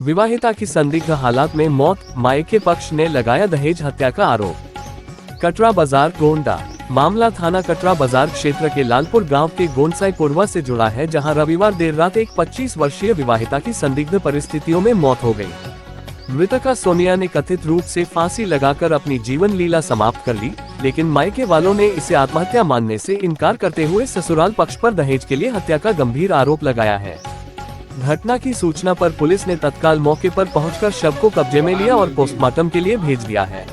विवाहिता की संदिग्ध हालात में मौत, मायके पक्ष ने लगाया दहेज हत्या का आरोप। कटरा बाजार गोंडा मामला थाना कटरा बाजार क्षेत्र के लालपुर गांव के गोंसाई पुरवा से जुड़ा है, जहां रविवार देर रात एक 25 वर्षीय विवाहिता की संदिग्ध परिस्थितियों में मौत हो गई। मृतका सोनिया ने कथित रूप से फांसी लगाकर अपनी जीवन लीला समाप्त कर ली, लेकिन मायके वालों ने इसे आत्महत्या मानने से इनकार करते हुए ससुराल पक्ष पर दहेज के लिए हत्या का गंभीर आरोप लगाया है। घटना की सूचना पर पुलिस ने तत्काल मौके पर पहुंचकर शव को कब्जे में लिया और पोस्टमार्टम के लिए भेज दिया है।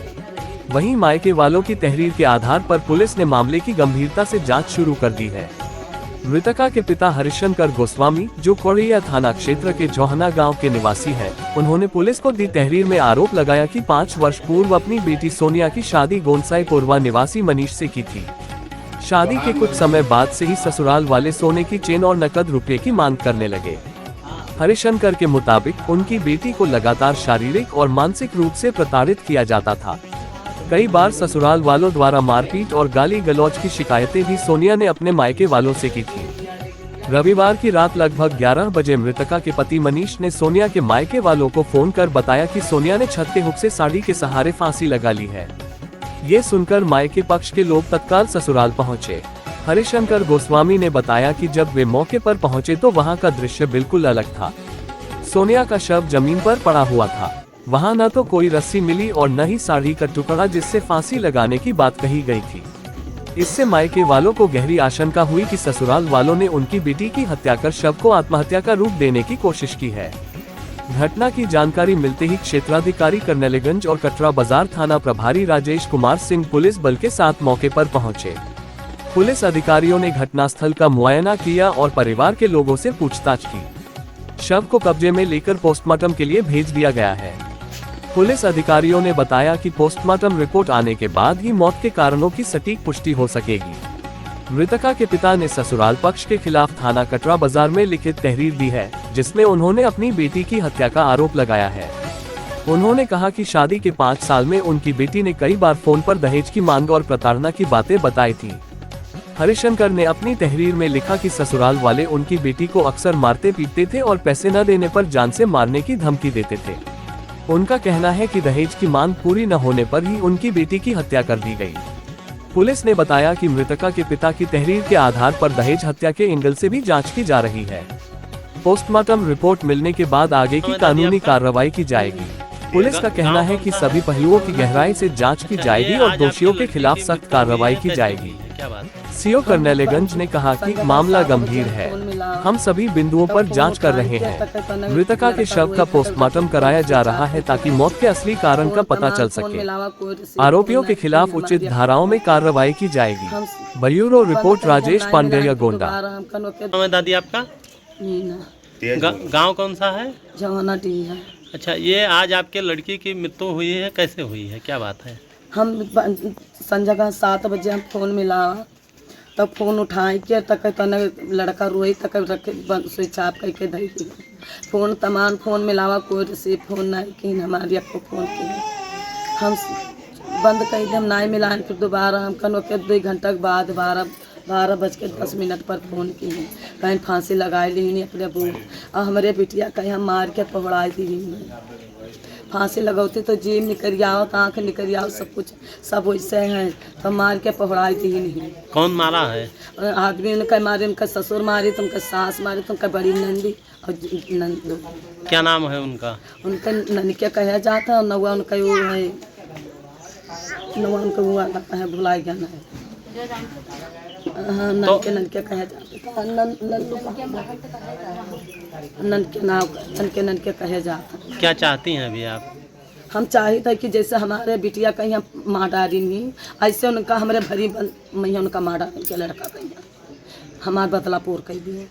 वहीं मायके वालों की तहरीर के आधार पर पुलिस ने मामले की गंभीरता से जांच शुरू कर दी है। मृतका के पिता हरिशंकर गोस्वामी, जो कोड़िया थाना क्षेत्र के जोहना गांव के निवासी हैं, उन्होंने पुलिस को दी तहरीर में आरोप लगाया कि 5 वर्ष पूर्व अपनी बेटी सोनिया की शादी गोंसाई पुरवा निवासी मनीष से की थी। शादी के कुछ समय बाद से ही ससुराल वाले सोने की चेन और नकद रुपये की मांग करने लगे। हरिशंकर के मुताबिक उनकी बेटी को लगातार शारीरिक और मानसिक रूप से प्रताड़ित किया जाता था। कई बार ससुराल वालों द्वारा मारपीट और गाली गलौज की शिकायतें भी सोनिया ने अपने मायके वालों से की थी। रविवार की रात लगभग 11 बजे मृतका के पति मनीष ने सोनिया के मायके वालों को फोन कर बताया कि सोनिया ने छत के हुक से साड़ी के सहारे फांसी लगा ली है। ये सुनकर मायके पक्ष के लोग तत्काल ससुराल पहुंचे। हरिशंकर गोस्वामी ने बताया कि जब वे मौके पर पहुंचे तो वहां का दृश्य बिल्कुल अलग था। सोनिया का शव जमीन पर पड़ा हुआ था। वहां न तो कोई रस्सी मिली और न ही साड़ी का टुकड़ा जिससे फांसी लगाने की बात कही गई थी। इससे मायके वालों को गहरी आशंका हुई कि ससुराल वालों ने उनकी बेटी की हत्या कर शव को आत्महत्या का रूप देने की कोशिश की है। घटना की जानकारी मिलते ही क्षेत्राधिकारी करनेलगंज और कटरा बाजार थाना प्रभारी राजेश कुमार सिंह पुलिस बल के साथ मौके पर पहुंचे। पुलिस अधिकारियों ने घटनास्थल का मुआयना किया और परिवार के लोगों से पूछताछ की। शव को कब्जे में लेकर पोस्टमार्टम के लिए भेज दिया गया है। पुलिस अधिकारियों ने बताया कि पोस्टमार्टम रिपोर्ट आने के बाद ही मौत के कारणों की सटीक पुष्टि हो सकेगी। मृतका के पिता ने ससुराल पक्ष के खिलाफ थाना कटरा बाजार में लिखित तहरीर दी है, जिसमें उन्होंने अपनी बेटी की हत्या का आरोप लगाया है। उन्होंने कहा कि शादी के 5 साल में उनकी बेटी ने कई बार फोन पर दहेज की मांग और प्रताड़ना की बातें बताई थी। हरिशंकर ने अपनी तहरीर में लिखा कि ससुराल वाले उनकी बेटी को अक्सर मारते पीटते थे और पैसे न देने पर जान से मारने की धमकी देते थे। उनका कहना है कि दहेज की मांग पूरी न होने पर ही उनकी बेटी की हत्या कर दी गई। पुलिस ने बताया कि मृतका के पिता की तहरीर के आधार पर दहेज हत्या के एंगल से भी जांच की जा रही है। पोस्टमार्टम रिपोर्ट मिलने के बाद आगे की कानूनी कार्रवाई की जाएगी। पुलिस का कहना है कि सभी पहलुओं की गहराई से जांच की जाएगी और दोषियों के खिलाफ सख्त कार्रवाई की जाएगी। सीओ करनेलगंज ने कहा कि मामला गंभीर है, हम सभी बिंदुओं पर जांच कर रहे हैं। मृतका के शव का पोस्टमार्टम कराया जा रहा है ताकि मौत के असली कारण का पता चल सके। आरोपियों के खिलाफ उचित धाराओं में कार्रवाई की जाएगी। Bureau report Rajesh Pandey Gonda. दादी आपका गांव कौन सा है? जवाना। अच्छा, ये आज आपके लड़की की मृत्यु हुई है, कैसे हुई है, क्या बात है? हम संजय का 7 बजे हम फोन मिला, तब फोन उठाए के तक तने लड़का रोई तक रखे स्विच ऑफ करके धई फोन तमाम फोन मिलावा, कोई रिसीव फोन नहीं की। हमारी को फोन की हम बंद कर दिए, हम नहीं मिलाए। फिर दोबारा हम कनो के 2 घंटा के बाद 12:10 पर फ़ोन की कहीं फांसी लगाई ली अपने बूढ़ और हमारे बिटिया कहीं हम मार के पकड़ा दी। फांसी लगौती तो जीव निकल आओ, तो आँख निकल आओ, सब कुछ सब वैसे हैं, तो मार के पकड़ा दी नहीं। कौन मारा है? आदमी उनका मारे, उनका ससुर मारी, तो उनका सास मारी, तो उनका बड़ी नंदी और नंद। क्या नाम है उनका? उनका ननिके कहा जाता, और नवा उनका वो है, नवा उनका वो है, भुला गया ना है। हाँ, ननके कहे जाता, ननके कहे जाता। क्या चाहती हैं अभी आप? हम चाहते हैं कि जैसे हमारे बिटिया कहीं हम मार डाली नहीं, ऐसे उनका हमारे भरी मैया उनका मार डाल के लड़का कहीं हमारा बदला पूर कर दिए।